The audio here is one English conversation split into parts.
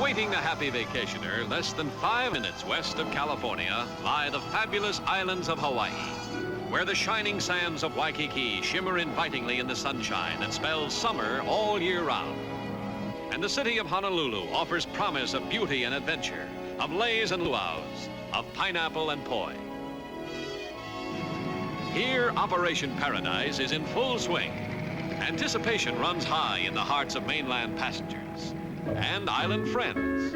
Awaiting the happy vacationer, less than 5 minutes west of California, lie the fabulous islands of Hawaii, where the shining sands of Waikiki shimmer invitingly in the sunshine that spells summer all year round. And the city of Honolulu offers promise of beauty and adventure, of leis and luau's, of pineapple and poi. Here, Operation Paradise is in full swing. Anticipation runs high in the hearts of mainland passengers and island friends.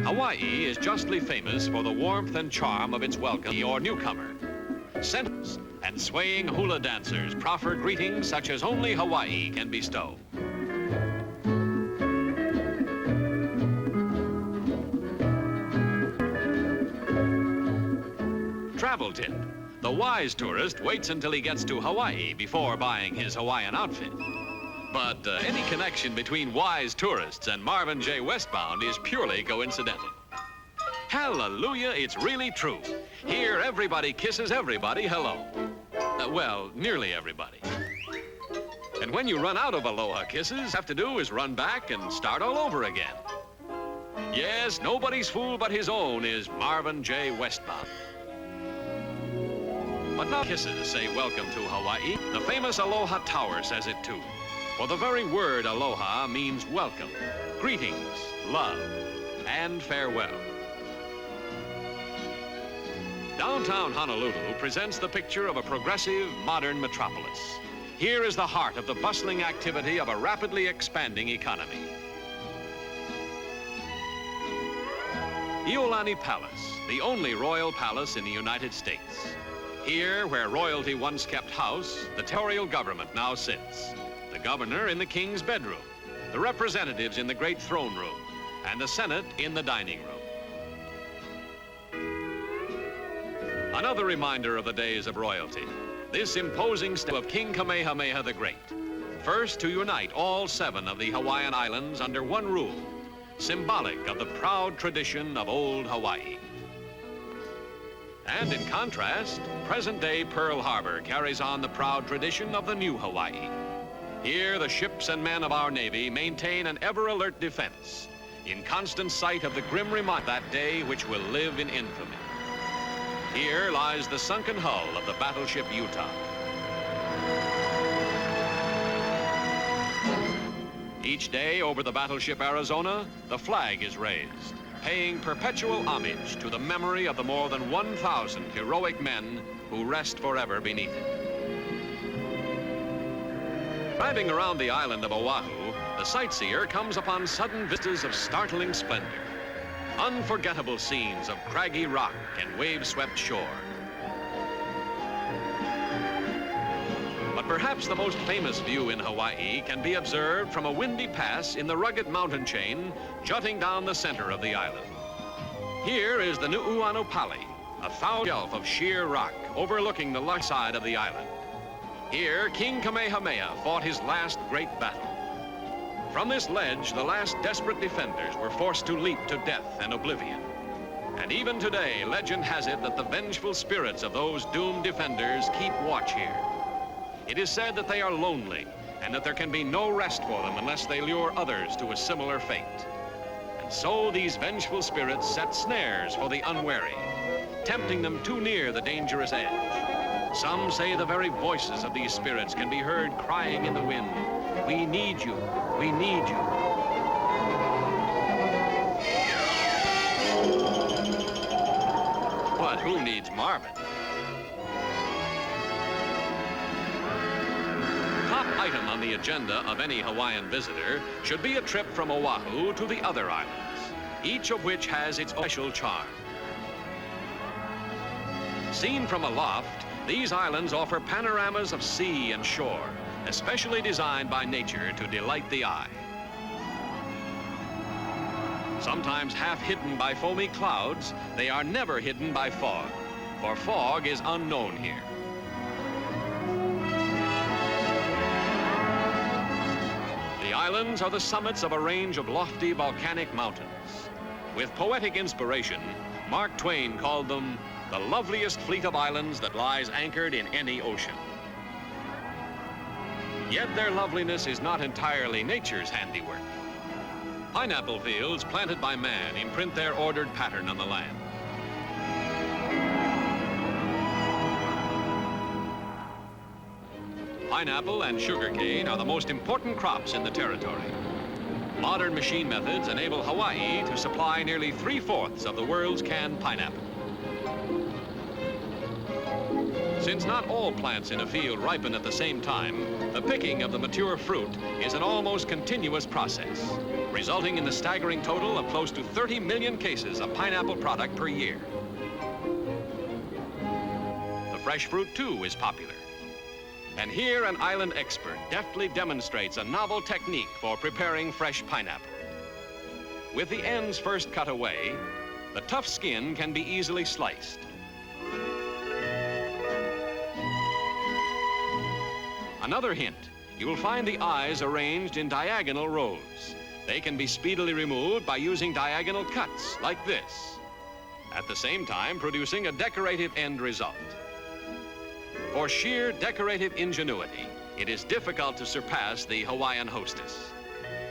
Hawaii is justly famous for the warmth and charm of its welcome or newcomer. Scents and swaying hula dancers proffer greetings such as only Hawaii can bestow. Travel tip. The wise tourist waits until he gets to Hawaii before buying his Hawaiian outfit. But any connection between wise tourists and Marvin J. Westbound is purely coincidental. Hallelujah, it's really true. Here, everybody kisses everybody hello. Well, nearly everybody. And when you run out of aloha kisses, all you have to do is run back and start all over again. Yes, nobody's fool but his own is Marvin J. Westbound. But not kisses say welcome to Hawaii. The famous Aloha Tower says it too. For the very word aloha means welcome, greetings, love, and farewell. Downtown Honolulu presents the picture of a progressive, modern metropolis. Here is the heart of the bustling activity of a rapidly expanding economy. Iolani Palace, the only royal palace in the United States. Here, where royalty once kept house, the territorial government now sits. The governor in the king's bedroom, the representatives in the great throne room, and the Senate in the dining room. Another reminder of the days of royalty, this imposing step of King Kamehameha the Great. First to unite all 7 of the Hawaiian Islands under one rule, symbolic of the proud tradition of old Hawaii. And in contrast, present-day Pearl Harbor carries on the proud tradition of the new Hawaii. Here, the ships and men of our Navy maintain an ever-alert defense, in constant sight of the grim reminder of that day which will live in infamy. Here lies the sunken hull of the battleship Utah. Each day over the battleship Arizona, the flag is raised, paying perpetual homage to the memory of the more than 1,000 heroic men who rest forever beneath it. Driving around the island of Oahu, the sightseer comes upon sudden vistas of startling splendor, unforgettable scenes of craggy rock and wave-swept shore. But perhaps the most famous view in Hawaii can be observed from a windy pass in the rugged mountain chain jutting down the center of the island. Here is the Nu'uanupali, a thousand shelf of sheer rock overlooking the lush side of the island. Here, King Kamehameha fought his last great battle. From this ledge, the last desperate defenders were forced to leap to death and oblivion. And even today, legend has it that the vengeful spirits of those doomed defenders keep watch here. It is said that they are lonely and that there can be no rest for them unless they lure others to a similar fate. And so these vengeful spirits set snares for the unwary, tempting them too near the dangerous edge. Some say the very voices of these spirits can be heard crying in the wind, "We need you, we need you." But who needs Marvin? Top item on the agenda of any Hawaiian visitor should be a trip from Oahu to the other islands, each of which has its special charm. Seen from aloft, these islands offer panoramas of sea and shore, especially designed by nature to delight the eye. Sometimes half hidden by foamy clouds, they are never hidden by fog, for fog is unknown here. The islands are the summits of a range of lofty volcanic mountains. With poetic inspiration, Mark Twain called them the loveliest fleet of islands that lies anchored in any ocean. Yet their loveliness is not entirely nature's handiwork. Pineapple fields planted by man imprint their ordered pattern on the land. Pineapple and sugarcane are the most important crops in the territory. Modern machine methods enable Hawaii to supply nearly 3/4 of the world's canned pineapple. Since not all plants in a field ripen at the same time, the picking of the mature fruit is an almost continuous process, resulting in the staggering total of close to 30 million cases of pineapple product per year. The fresh fruit, too, is popular. And here an island expert deftly demonstrates a novel technique for preparing fresh pineapple. With the ends first cut away, the tough skin can be easily sliced. Another hint, you will find the eyes arranged in diagonal rows. They can be speedily removed by using diagonal cuts like this, at the same time producing a decorative end result. For sheer decorative ingenuity, it is difficult to surpass the Hawaiian hostess.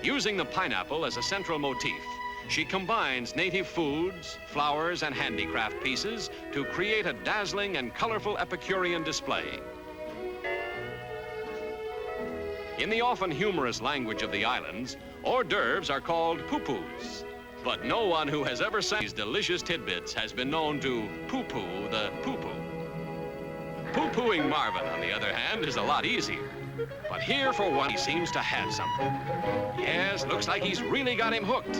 Using the pineapple as a central motif, she combines native foods, flowers, and handicraft pieces to create a dazzling and colorful Epicurean display. In the often humorous language of the islands, hors d'oeuvres are called poo-poos. But no one who has ever seen these delicious tidbits has been known to poo-poo the poo-poo. Poo-pooing Marvin, on the other hand, is a lot easier. But here, for one, he seems to have something. Yes, looks like he's really got him hooked.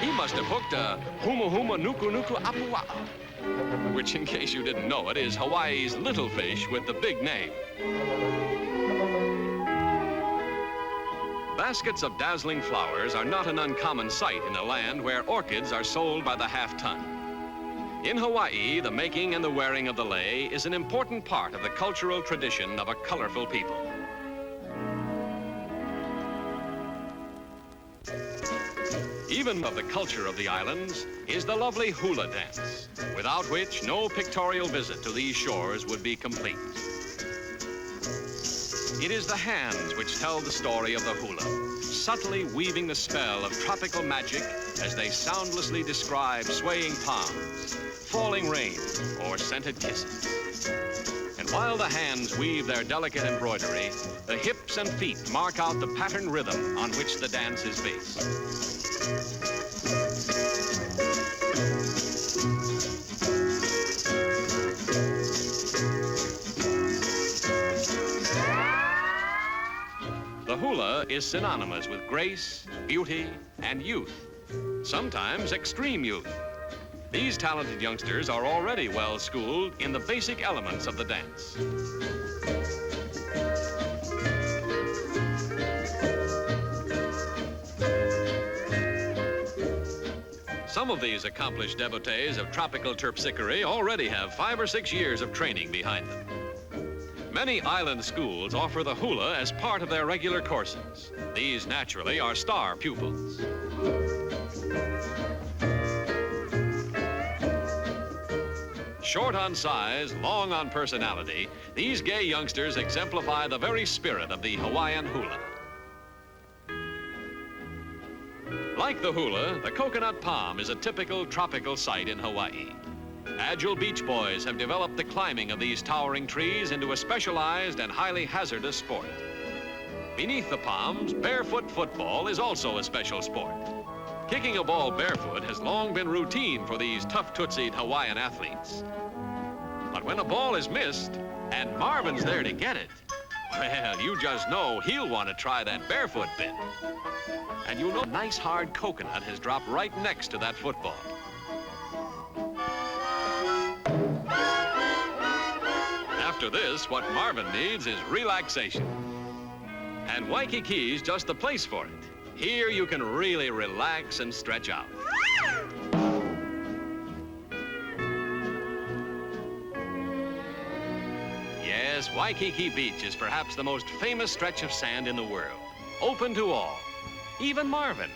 He must have hooked a huma huma nuku nuku apua'a, which, in case you didn't know it, is Hawaii's little fish with the big name. Baskets of dazzling flowers are not an uncommon sight in a land where orchids are sold by the half-ton. In Hawaii, the making and the wearing of the lei is an important part of the cultural tradition of a colorful people. Even of the culture of the islands is the lovely hula dance, without which no pictorial visit to these shores would be complete. It is the hands which tell the story of the hula, subtly weaving the spell of tropical magic as they soundlessly describe swaying palms, falling rain, or scented kisses. And while the hands weave their delicate embroidery, the hips and feet mark out the patterned rhythm on which the dance is based. The hula is synonymous with grace, beauty, and youth, sometimes extreme youth. These talented youngsters are already well schooled in the basic elements of the dance. Some of these accomplished devotees of tropical terpsichore already have 5 or 6 years of training behind them. Many island schools offer the hula as part of their regular courses. These, naturally, are star pupils. Short on size, long on personality, these gay youngsters exemplify the very spirit of the Hawaiian hula. Like the hula, the coconut palm is a typical tropical sight in Hawaii. Agile beach boys have developed the climbing of these towering trees into a specialized and highly hazardous sport. Beneath the palms, barefoot football is also a special sport. Kicking a ball barefoot has long been routine for these tough-tootsied Hawaiian athletes. But when a ball is missed, and Marvin's there to get it, well, you just know he'll want to try that barefoot bit. And you know a nice hard coconut has dropped right next to that football. After this, what Marvin needs is relaxation. And Waikiki's just the place for it. Here you can really relax and stretch out. Yes, Waikiki Beach is perhaps the most famous stretch of sand in the world. Open to all, even Marvin.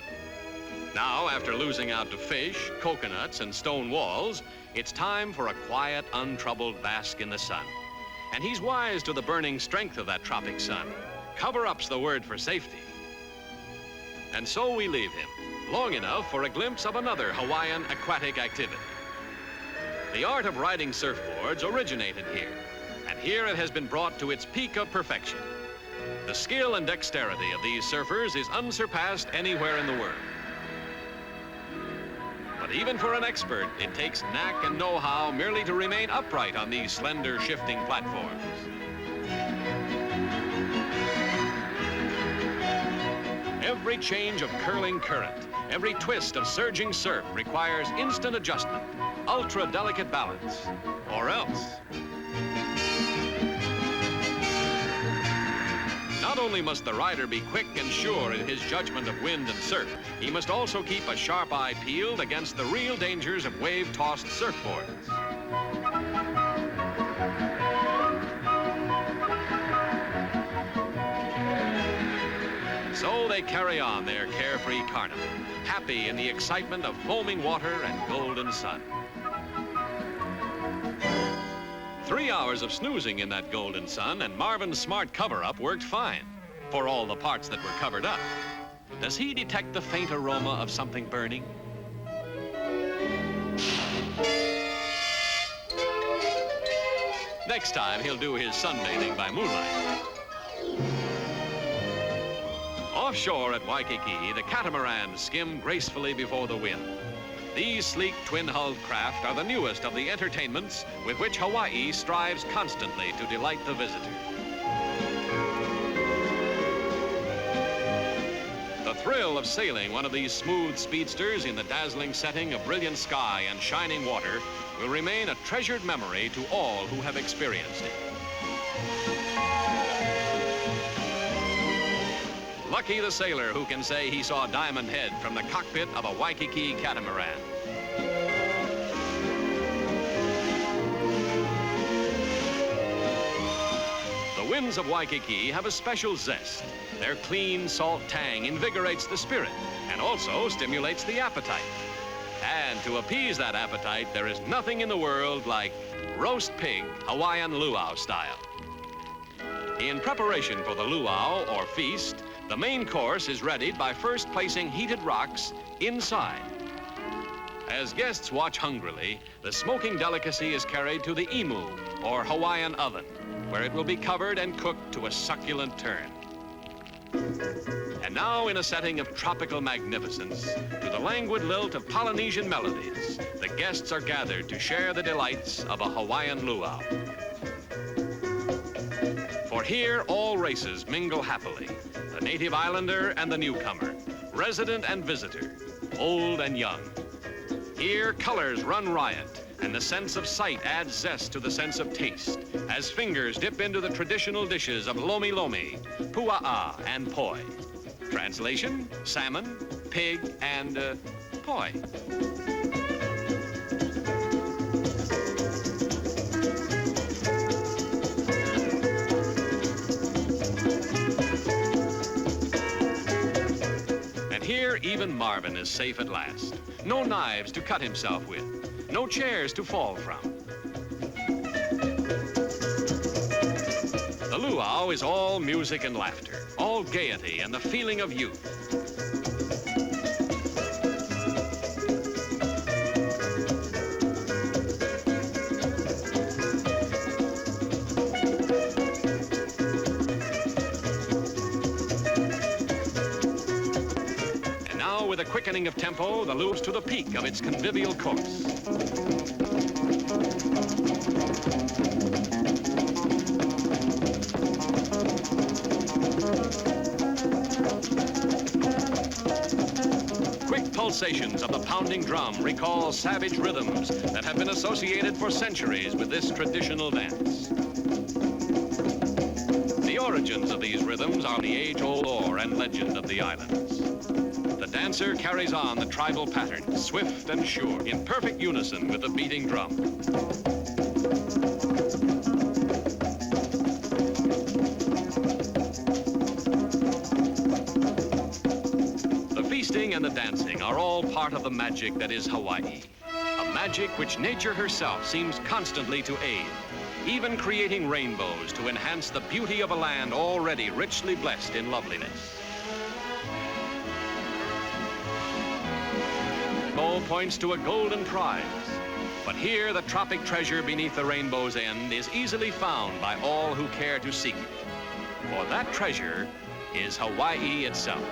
Now, after losing out to fish, coconuts, and stone walls, it's time for a quiet, untroubled bask in the sun. And he's wise to the burning strength of that tropic sun. Cover-up's the word for safety. And so we leave him, long enough for a glimpse of another Hawaiian aquatic activity. The art of riding surfboards originated here, and here it has been brought to its peak of perfection. The skill and dexterity of these surfers is unsurpassed anywhere in the world. But even for an expert, it takes knack and know-how merely to remain upright on these slender, shifting platforms. Every change of curling current, every twist of surging surf requires instant adjustment, ultra-delicate balance, or else. Not only must the rider be quick and sure in his judgment of wind and surf, he must also keep a sharp eye peeled against the real dangers of wave-tossed surfboards. So they carry on their carefree carnival, happy in the excitement of foaming water and golden sun. 3 hours of snoozing in that golden sun, and Marvin's smart cover-up worked fine for all the parts that were covered up. Does he detect the faint aroma of something burning? Next time, he'll do his sunbathing by moonlight. Offshore at Waikiki, the catamarans skim gracefully before the wind. These sleek twin-hulled craft are the newest of the entertainments with which Hawaii strives constantly to delight the visitor. The thrill of sailing one of these smooth speedsters in the dazzling setting of brilliant sky and shining water will remain a treasured memory to all who have experienced it. Lucky the sailor who can say he saw Diamond Head from the cockpit of a Waikiki catamaran. The winds of Waikiki have a special zest. Their clean, salt tang invigorates the spirit and also stimulates the appetite. And to appease that appetite, there is nothing in the world like roast pig, Hawaiian luau style. In preparation for the luau, or feast, the main course is readied by first placing heated rocks inside. As guests watch hungrily, the smoking delicacy is carried to the imu, or Hawaiian oven, where it will be covered and cooked to a succulent turn. And now, in a setting of tropical magnificence, to the languid lilt of Polynesian melodies, the guests are gathered to share the delights of a Hawaiian luau. For here, all races mingle happily, the native islander and the newcomer, resident and visitor, old and young. Here, colors run riot, and the sense of sight adds zest to the sense of taste, as fingers dip into the traditional dishes of lomi lomi, pua'a, and poi. Translation, salmon, pig, and poi. Here, even Marvin is safe at last. No knives to cut himself with, no chairs to fall from. The luau is all music and laughter, all gaiety and the feeling of youth. With a quickening of tempo, the luau's to the peak of its convivial course. Quick pulsations of the pounding drum recall savage rhythms that have been associated for centuries with this traditional dance. The origins of these rhythms are the age-old lore and legend of the islands. The dancer carries on the tribal pattern, swift and sure, in perfect unison with the beating drum. The feasting and the dancing are all part of the magic that is Hawaii, a magic which nature herself seems constantly to aid. even creating rainbows to enhance the beauty of a land already richly blessed in loveliness. All points to a golden prize. But here, the tropic treasure beneath the rainbow's end is easily found by all who care to seek it. For that treasure is Hawaii itself.